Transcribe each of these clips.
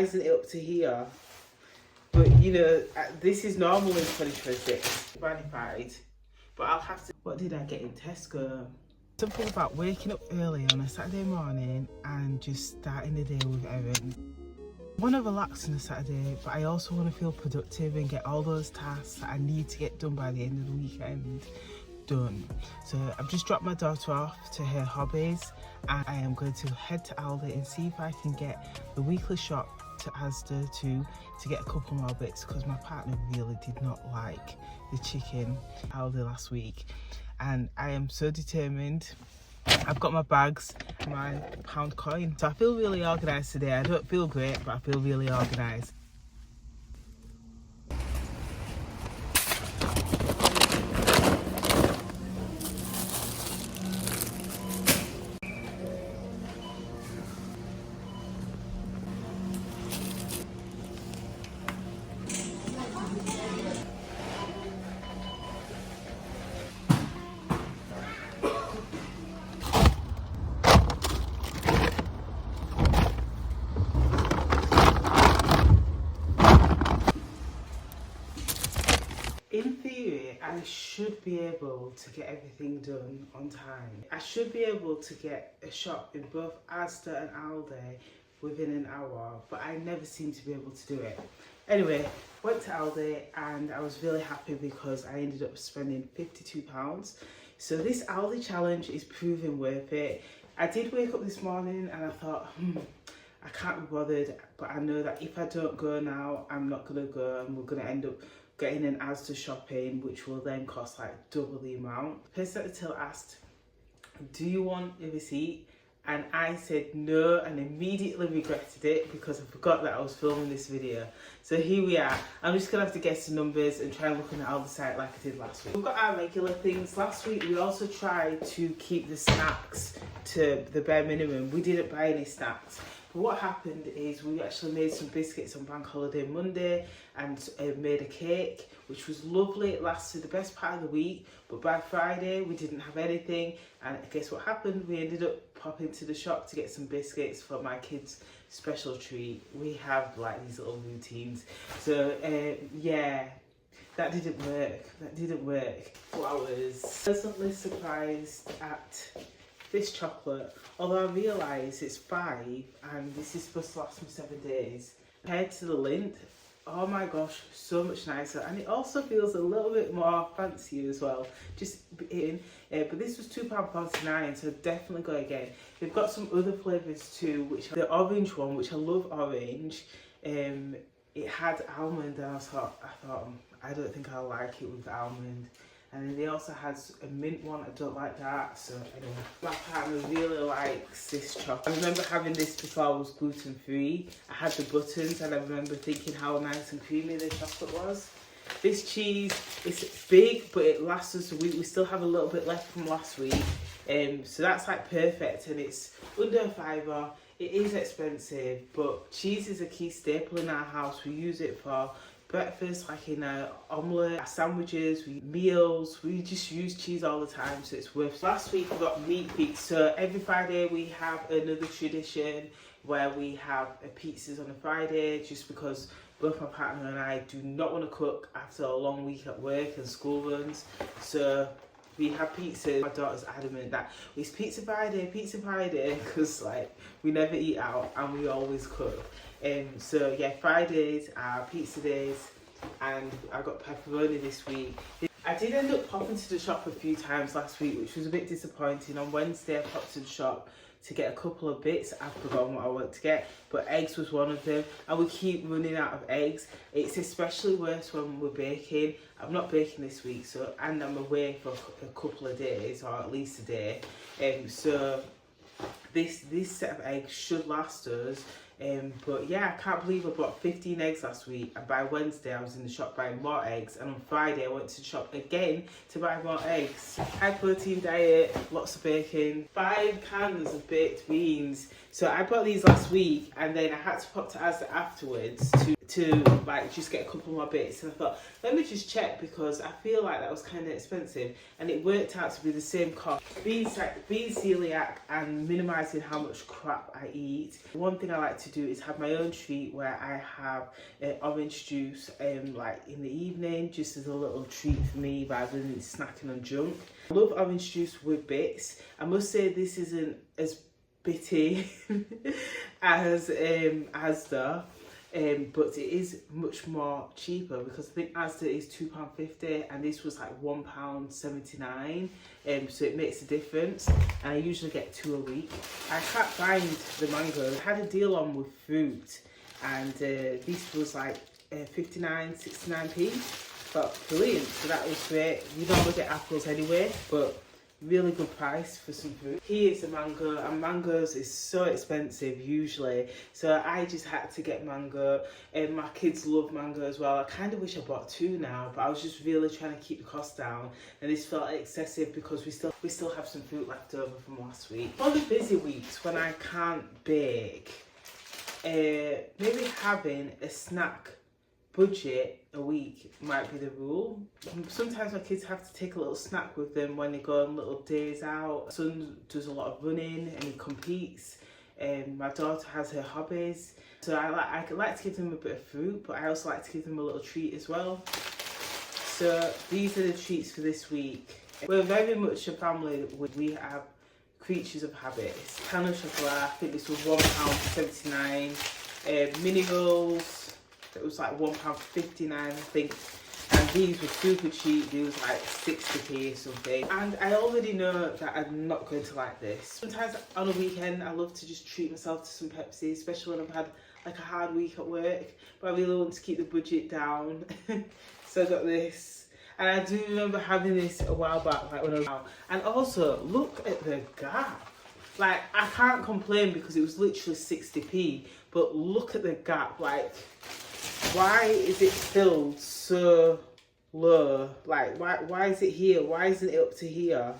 Isn't it up to here? But you know, this is normal in 2026. Magnified. But I'll have to. What did I get in Tesco? Something about waking up early on a Saturday morning and just starting the day with errands. I want to relax on a Saturday, but I also want to feel productive and get all those tasks that I need to get done by the end of the weekend done. So I've just dropped my daughter off to her hobbies, and I am going to head to Aldi and see if I can get the weekly shop to Asda to get a couple more bits, because my partner really did not like the chicken Aldi last week, and I am so determined. I've got my bags, my pound coin, so I feel really organised today. I don't feel great, but I feel really organised. In theory, I should be able to get everything done on time. I should be able to get a shop in both Asda and Aldi within an hour, but I never seem to be able to do it. Anyway, went to Aldi and I was really happy because I ended up spending £52. So this Aldi challenge is proving worth it. I did wake up this morning and I thought, I can't be bothered, but I know that if I don't go now, I'm not gonna go and we're gonna end up getting an Asda shopping, which will then cost like double the amount. The person at the till asked, do you want a receipt? And I said no, and immediately regretted it because I forgot that I was filming this video. So here we are. I'm just gonna have to guess the numbers and try and look on the Aldi site like I did last week. We've got our regular things. Last week we also tried to keep the snacks to the bare minimum. We didn't buy any snacks. But what happened is we actually made some biscuits on Bank Holiday Monday and made a cake, which was lovely. It lasted the best part of the week, but by Friday we didn't have anything. And guess what happened? We ended up popping to the shop to get some biscuits for my kids' special treat. We have like these little routines. So yeah, that didn't work. That didn't work. Flowers. Pleasantly surprised at this chocolate, although I realise it's 5 and this is supposed to last me 7 days. Compared to the Lindt, oh my gosh, so much nicer, and it also feels a little bit more fancy as well. Just in, but this was £2.49, so definitely go again. They've got some other flavours too, which the orange one, which I love orange. It had almond, and I thought, I don't think I'll like it with almond. And then they also had a mint one. I don't like that. So anyway, my partner really likes this chocolate. I remember having this before I was gluten free. I had the buttons and I remember thinking how nice and creamy the chocolate was. This cheese is big, but it lasts us a week. We still have a little bit left from last week. So that's like perfect, and it's under a £5. It is expensive, but cheese is a key staple in our house. We use it for breakfast, like in our omelette, our sandwiches, meals. We just use cheese all the time, so it's worth it. Last week we got meat pizza. So every Friday we have another tradition where we have pizzas on a Friday, just because both my partner and I do not want to cook after a long week at work and school runs. So we have pizza. My daughter's adamant that it's Pizza Friday, because like we never eat out and we always cook. So yeah, Fridays are pizza days, and I got pepperoni this week. I did end up popping to the shop a few times last week, which was a bit disappointing. On Wednesday I popped to the shop to get a couple of bits. I've forgotten what I want to get, but eggs was one of them, and we keep running out of eggs. It's especially worse when we're baking. I'm not baking this week, and I'm away for a couple of days, or at least a day. So this set of eggs should last us. But yeah, I can't believe I bought 15 eggs last week, and by Wednesday I was in the shop buying more eggs, and on Friday I went to the shop again to buy more eggs. High protein diet, lots of bacon, 5 cans of baked beans. So I bought these last week, and then I had to pop to Asda afterwards to like just get a couple more bits, and I thought, let me just check, because I feel like that was kind of expensive, and it worked out to be the same cost. Being celiac and minimizing how much crap I eat, one thing I like to do is have my own treat where I have orange juice like in the evening, just as a little treat for me rather than snacking on junk. I love orange juice with bits. I must say this isn't as bitty as Asda. But it is much more cheaper, because I think Asda is £2.50 and this was like £1.79, so it makes a difference, and I usually get 2 a week. I can't find the mango. I had a deal on with fruit, and this was like 69p. But brilliant, so that was great. You normally get apples anyway, but really good price for some fruit. Here's a mango, and mangoes is so expensive usually, so I just had to get mango, and my kids love mango as well. I kind of wish I bought 2 now, but I was just really trying to keep the cost down, and this felt excessive because we still have some fruit left over from last week. For the busy weeks when I can't bake, maybe having a snack budget a week might be the rule. Sometimes my kids have to take a little snack with them when they go on little days out. Son does a lot of running and he competes. My daughter has her hobbies, so I like to give them a bit of fruit, but I also like to give them a little treat as well. So these are the treats for this week. We're very much a family. We have creatures of habits. Can of chocolate, I think this was £1.79. Mini rolls, it was like £1.59 I think, and these were super cheap. These was like 60p or something, and I already know that I'm not going to like this. Sometimes on a weekend I love to just treat myself to some Pepsi, especially when I've had like a hard week at work, but I really want to keep the budget down. So I got this, and I do remember having this a while back, like when I was out. And also look at the gap. Like, I can't complain because it was literally 60p, but look at the gap. Like, why is it filled so low? Like, why is it here? Why isn't it up to here?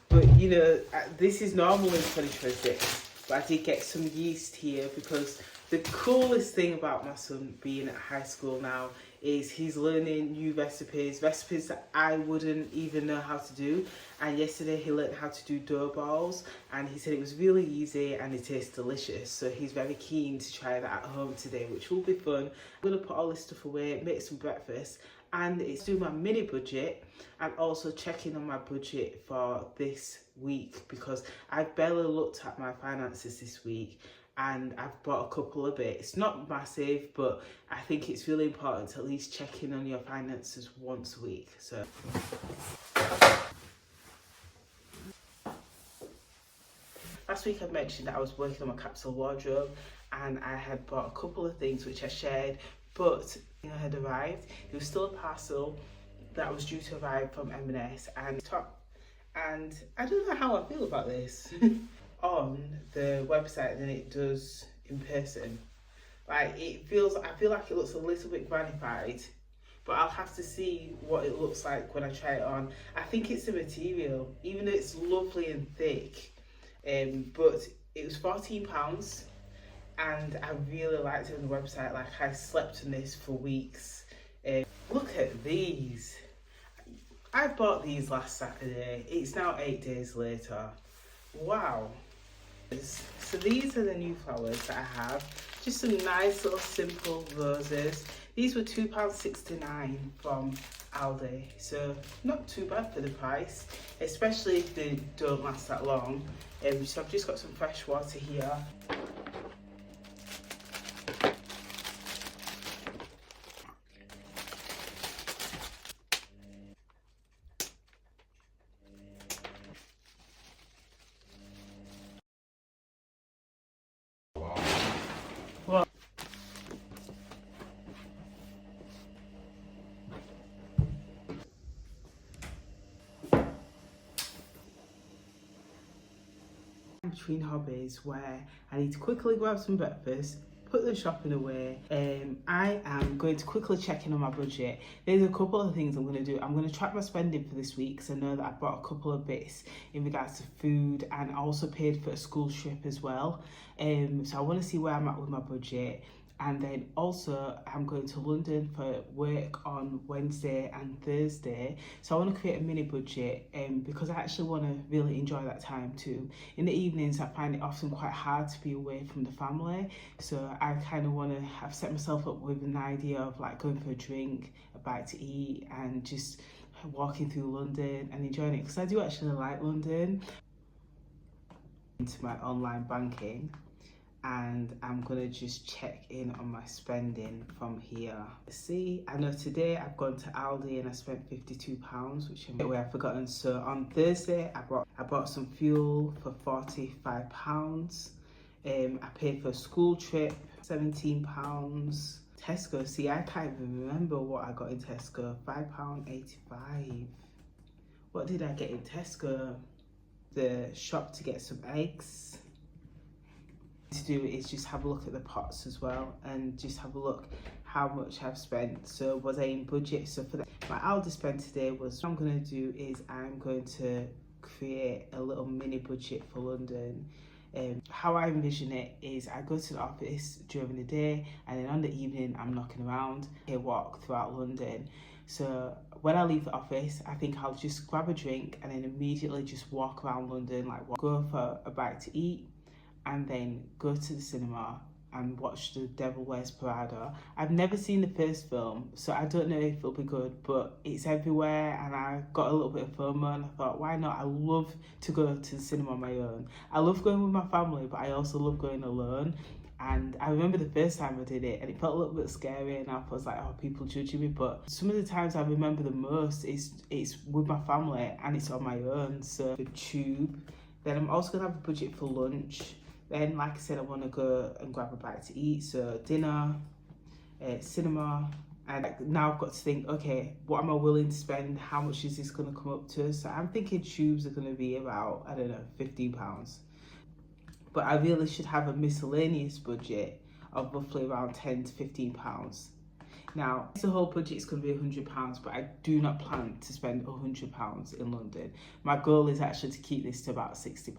But you know, this is normal in 2026, but I did get some yeast here, because the coolest thing about my son being at high school now is he's learning new recipes that I wouldn't even know how to do. And yesterday he learned how to do dough balls, and he said it was really easy and it tastes delicious. So he's very keen to try that at home today, which will be fun. I'm gonna put all this stuff away, make some breakfast, and it's do my mini budget, and also checking on my budget for this week, because I've barely looked at my finances this week, and I've bought a couple of bits. Not massive, but I think it's really important to at least check in on your finances once a week. So last week I mentioned that I was working on my capsule wardrobe, and I had bought a couple of things which I shared, but it had arrived. There was still a parcel that was due to arrive from M&S and I don't know how I feel about this. On the website than it does in person. Like, I feel like it looks a little bit grannified, but I'll have to see what it looks like when I try it on. I think it's the material, even though it's lovely and thick, but it was £14, and I really liked it on the website. Like, I slept on this for weeks. Look at these. I bought these last Saturday. It's now 8 days later. Wow. So these are the new flowers that I have. Just some nice little simple roses. These were £2.69 from Aldi, so not too bad for the price, especially if they don't last that long. So I've just got some fresh water here. Between hobbies where I need to quickly grab some breakfast, put the shopping away. I am going to quickly check in on my budget. There's a couple of things I'm going to do. I'm going to track my spending for this week, because I know that I bought a couple of bits in regards to food, and I also paid for a school trip as well. So I want to see where I'm at with my budget. And then also I'm going to London for work on Wednesday and Thursday. So I want to create a mini budget because I actually want to really enjoy that time too. In the evenings I find it often quite hard to be away from the family. So I kind of want to have set myself up with an idea of like going for a drink, a bite to eat, and just walking through London and enjoying it, because I do actually like London. Into my online banking, and I'm gonna just check in on my spending from here. See, I know today I've gone to Aldi and I spent £52, which I've forgotten. So on Thursday I bought some fuel for £45. I paid for a school trip, £17. Tesco, see, I can't even remember what I got in Tesco. £5.85. What did I get in Tesco? The shop to get some eggs. To do is just have a look at the pots as well, and just have a look how much I've spent. So was I in budget? So for that, my Aldi spend today was, what I'm going to do is I'm going to create a little mini budget for London. How I envision it is I go to the office during the day, and then on the evening I'm knocking around, I walk throughout London. So when I leave the office, I think I'll just grab a drink and then immediately just walk around London, like go for a bite to eat, and then go to the cinema and watch The Devil Wears Prada. I've never seen the first film, so I don't know if it'll be good, but it's everywhere and I got a little bit of FOMO and I thought, why not? I love to go to the cinema on my own. I love going with my family, but I also love going alone. And I remember the first time I did it and it felt a little bit scary, and I was like, oh, people judging me. But some of the times I remember the most is it's with my family and it's on my own. So the tube. Then I'm also gonna have a budget for lunch. Then, like I said, I want to go and grab a bite to eat. So dinner, cinema, and now I've got to think, okay, what am I willing to spend? How much is this going to come up to? So I'm thinking tubes are going to be about, I don't know, £15. But I really should have a miscellaneous budget of roughly around £10 to £15. Now, the whole budget is going to be £100, but I do not plan to spend £100 in London. My goal is actually to keep this to about £60.